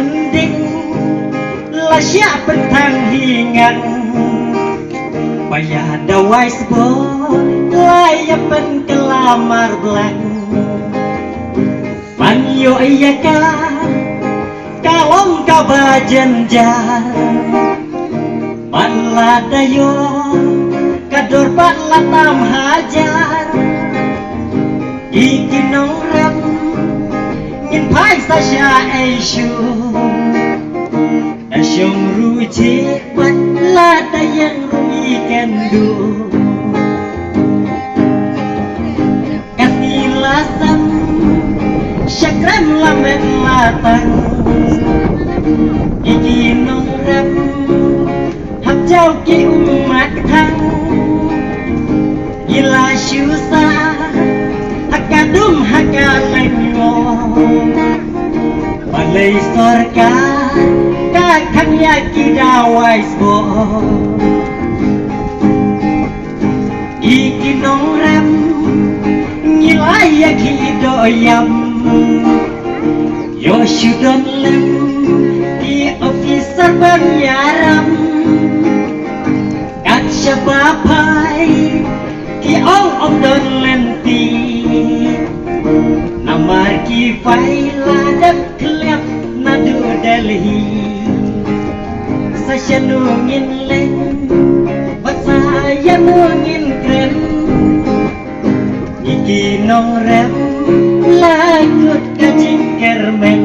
mending là siapa thang hingan bayar dawai sebol layak pen kelamar belang panyo ayaka kalom kabajenjar panla dayo kador panla tam hajar ikinong ram nhìn phai sa sha aishu đã sông ru chế bắt la đã yang rui kendu kasih lasam syakram lamet matang iki nong ram hab jauh ki umat thang ila syusa hakadum hakalengo balai sorga kakang yaki dawai sbo iki nong ram ngilai yaki doyam yo shudon lem di officer banyaram kat shabapai ki ong don lenti namar ki faila dan klep nadu Delhi saya nungin len saya nungin keren iki nong rem lagut kajing kermen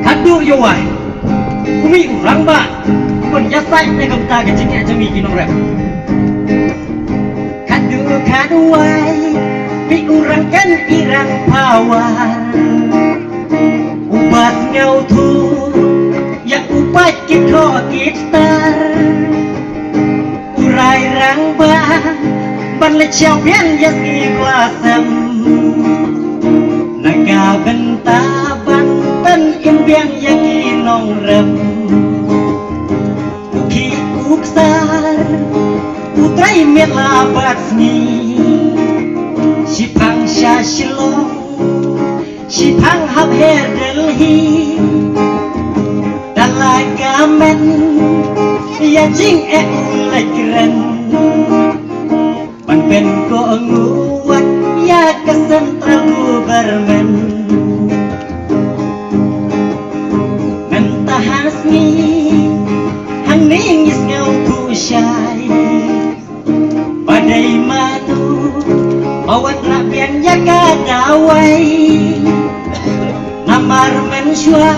kadu yowai umi urang ba pun jasai na kamta kajing aja iki nong rem kadu wai mi urang kan irang pawar ubat ngau tu yak upat kito gitar urai rang ba ban le chao bian yasi glasam naga benta ban tan imbiang yaki nong rem uki uksar utrai mela batsni sipang shashilong sipang hab her Delhi dalagamen ya jing ulekren pan pen ko nguat ya ke central government mentahasni hang ningis ngau tu syai badai madu bawat rapian ya kadawai namar mensua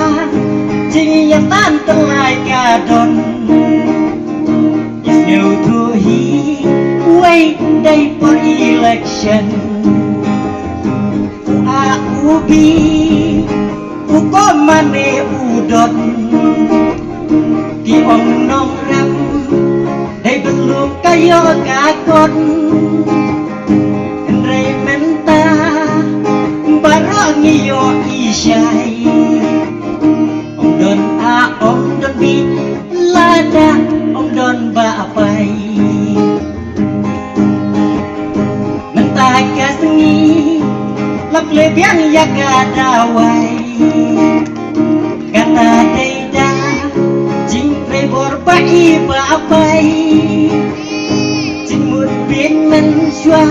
jing yang tan telai kadon is new to he wait day for election ubi ukomane udon di ong nong ram day belum kayo kakon rei menta barang iyo isyai om don a om don bi lada om don ba pai menta kasngi lap lebiang ya kadawai kata deida jing prebor bai ba pai jing mut bin mensua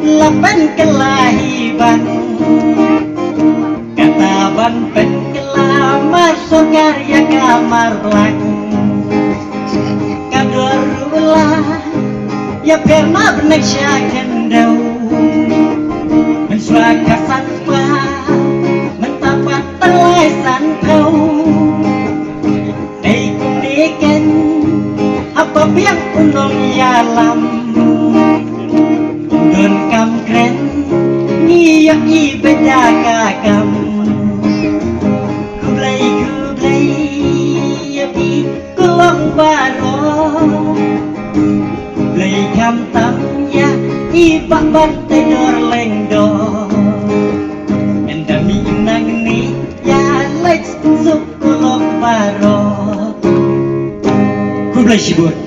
lapan kelahiban kata ban pen kelamar sogar ya kamar belak kadorulah ya pernah benek syakendau mensua kasan pa mentapat terlesan kau day kunikan apa biang unong yalam don kam kren niyak ibeda kakam kublai yapi kulong baro kublai kam tam ya ibak bantai dor lengdo endami nang ni ya let's suk kulong baro kublai sibur